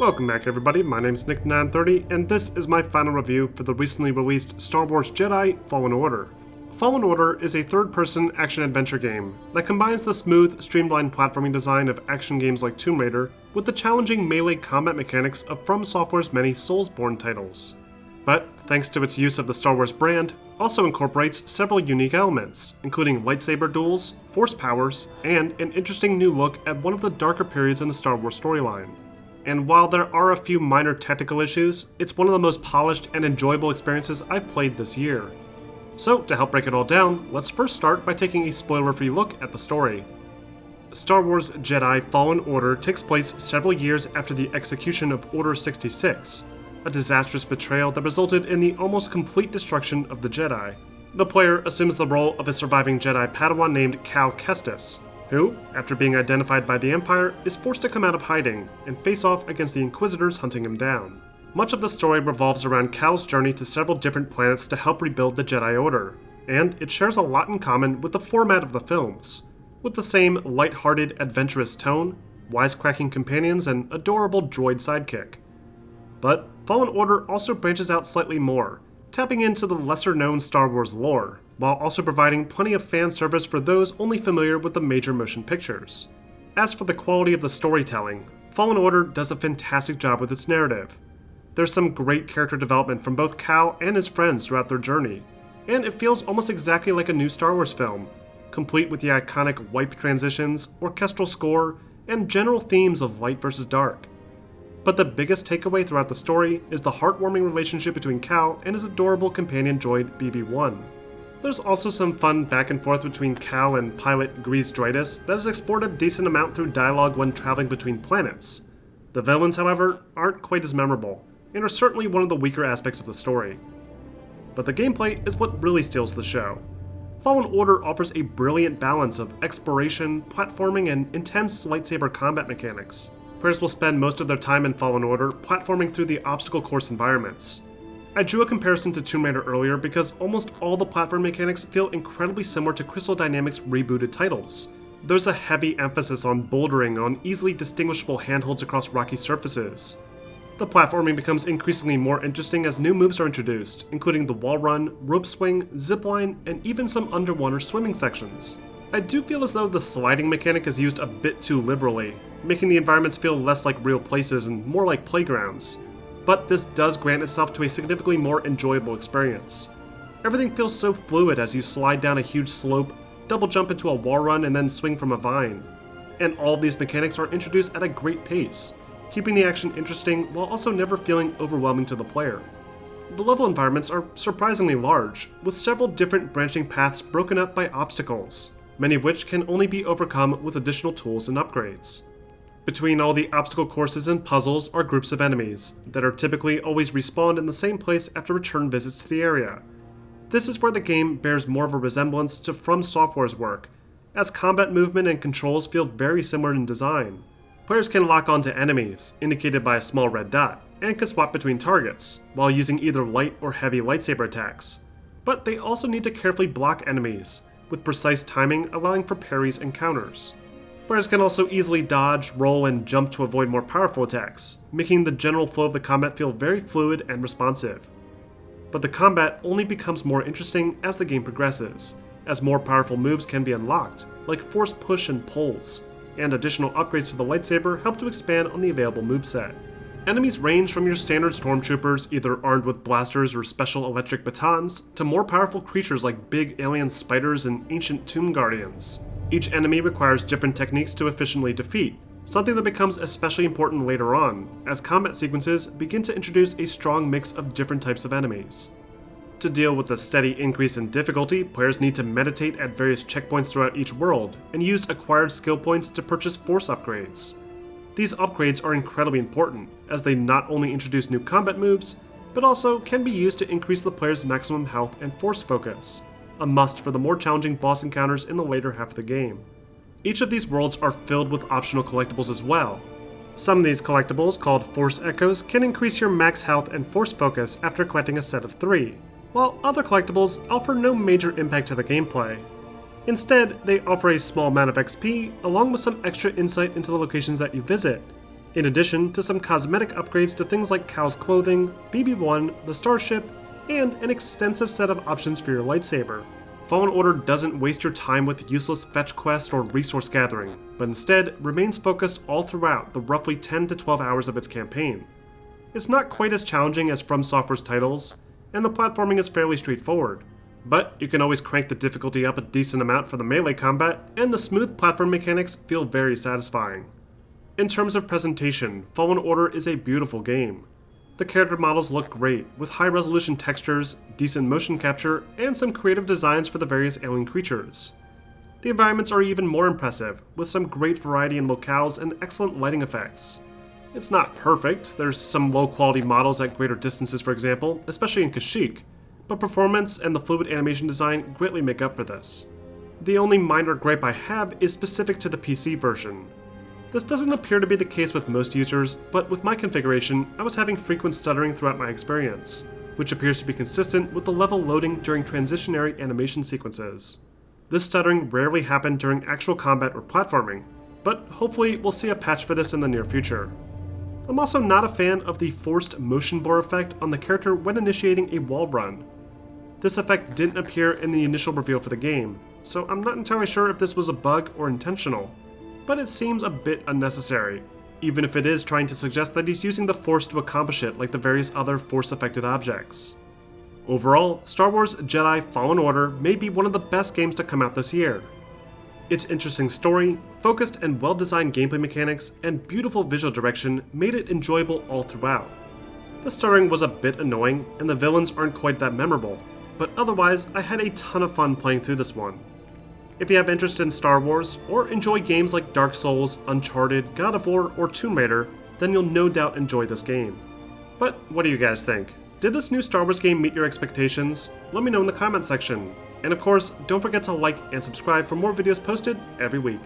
Welcome back everybody, my name's Nick930 and this is my final review for the recently released Star Wars Jedi Fallen Order. Fallen Order is a third-person action-adventure game that combines the smooth, streamlined platforming design of action games like Tomb Raider with the challenging melee combat mechanics of From Software's many Soulsborne titles. But, thanks to its use of the Star Wars brand, also incorporates several unique elements, including lightsaber duels, force powers, and an interesting new look at one of the darker periods in the Star Wars storyline. And while there are a few minor technical issues, it's one of the most polished and enjoyable experiences I've played this year. So, to help break it all down, let's first start by taking a spoiler-free look at the story. Star Wars Jedi Fallen Order takes place several years after the execution of Order 66, a disastrous betrayal that resulted in the almost complete destruction of the Jedi. The player assumes the role of a surviving Jedi Padawan named Cal Kestis, who, after being identified by the Empire, is forced to come out of hiding and face off against the Inquisitors hunting him down. Much of the story revolves around Cal's journey to several different planets to help rebuild the Jedi Order, and it shares a lot in common with the format of the films, with the same light-hearted, adventurous tone, wisecracking companions, and adorable droid sidekick. But Fallen Order also branches out slightly more, tapping into the lesser-known Star Wars lore, while also providing plenty of fan service for those only familiar with the major motion pictures. As for the quality of the storytelling, Fallen Order does a fantastic job with its narrative. There's some great character development from both Cal and his friends throughout their journey, and it feels almost exactly like a new Star Wars film, complete with the iconic wipe transitions, orchestral score, and general themes of light versus dark. But the biggest takeaway throughout the story is the heartwarming relationship between Cal and his adorable companion droid BB-1. There's also some fun back and forth between Cal and pilot Grease Droidus that is explored a decent amount through dialogue when traveling between planets. The villains, however, aren't quite as memorable, and are certainly one of the weaker aspects of the story. But the gameplay is what really steals the show. Fallen Order offers a brilliant balance of exploration, platforming, and intense lightsaber combat mechanics. Players will spend most of their time in Fallen Order platforming through the obstacle course environments. I drew a comparison to Tomb Raider earlier because almost all the platform mechanics feel incredibly similar to Crystal Dynamics' rebooted titles. There's a heavy emphasis on bouldering on easily distinguishable handholds across rocky surfaces. The platforming becomes increasingly more interesting as new moves are introduced, including the wall run, rope swing, zipline, and even some underwater swimming sections. I do feel as though the sliding mechanic is used a bit too liberally, making the environments feel less like real places and more like playgrounds. But this does grant itself to a significantly more enjoyable experience. Everything feels so fluid as you slide down a huge slope, double jump into a wall run, and then swing from a vine. And all of these mechanics are introduced at a great pace, keeping the action interesting while also never feeling overwhelming to the player. The level environments are surprisingly large, with several different branching paths broken up by obstacles, many of which can only be overcome with additional tools and upgrades. Between all the obstacle courses and puzzles are groups of enemies that are typically always respawned in the same place after return visits to the area. This is where the game bears more of a resemblance to From Software's work, as combat movement and controls feel very similar in design. Players can lock onto enemies, indicated by a small red dot, and can swap between targets, while using either light or heavy lightsaber attacks. But they also need to carefully block enemies, with precise timing allowing for parries and counters. Players can also easily dodge, roll, and jump to avoid more powerful attacks, making the general flow of the combat feel very fluid and responsive. But the combat only becomes more interesting as the game progresses, as more powerful moves can be unlocked, like force push and pulls, and additional upgrades to the lightsaber help to expand on the available moveset. Enemies range from your standard stormtroopers, either armed with blasters or special electric batons, to more powerful creatures like big alien spiders and ancient tomb guardians. Each enemy requires different techniques to efficiently defeat, something that becomes especially important later on, as combat sequences begin to introduce a strong mix of different types of enemies. To deal with the steady increase in difficulty, players need to meditate at various checkpoints throughout each world, and use acquired skill points to purchase force upgrades. These upgrades are incredibly important, as they not only introduce new combat moves, but also can be used to increase the player's maximum health and force focus, a must for the more challenging boss encounters in the later half of the game. Each of these worlds are filled with optional collectibles as well. Some of these collectibles, called Force Echoes, can increase your max health and force focus after collecting a set of 3, while other collectibles offer no major impact to the gameplay. Instead, they offer a small amount of XP, along with some extra insight into the locations that you visit, in addition to some cosmetic upgrades to things like Cal's clothing, BB-1, the starship, and an extensive set of options for your lightsaber. Fallen Order doesn't waste your time with useless fetch quests or resource gathering, but instead remains focused all throughout the roughly 10 to 12 hours of its campaign. It's not quite as challenging as From Software's titles, and the platforming is fairly straightforward, but you can always crank the difficulty up a decent amount for the melee combat, and the smooth platform mechanics feel very satisfying. In terms of presentation, Fallen Order is a beautiful game. The character models look great, with high-resolution textures, decent motion capture, and some creative designs for the various alien creatures. The environments are even more impressive, with some great variety in locales and excellent lighting effects. It's not perfect, there's some low-quality models at greater distances for example, especially in Kashyyyk, but performance and the fluid animation design greatly make up for this. The only minor gripe I have is specific to the PC version. This doesn't appear to be the case with most users, but with my configuration, I was having frequent stuttering throughout my experience, which appears to be consistent with the level loading during transitionary animation sequences. This stuttering rarely happened during actual combat or platforming, but hopefully we'll see a patch for this in the near future. I'm also not a fan of the forced motion blur effect on the character when initiating a wall run. This effect didn't appear in the initial reveal for the game, so I'm not entirely sure if this was a bug or intentional. But it seems a bit unnecessary, even if it is trying to suggest that he's using the Force to accomplish it like the various other Force-affected objects. Overall, Star Wars Jedi Fallen Order may be one of the best games to come out this year. Its interesting story, focused and well-designed gameplay mechanics, and beautiful visual direction made it enjoyable all throughout. The stuttering was a bit annoying, and the villains aren't quite that memorable, but otherwise I had a ton of fun playing through this one. If you have interest in Star Wars, or enjoy games like Dark Souls, Uncharted, God of War, or Tomb Raider, then you'll no doubt enjoy this game. But what do you guys think? Did this new Star Wars game meet your expectations? Let me know in the comment section. And of course, don't forget to like and subscribe for more videos posted every week.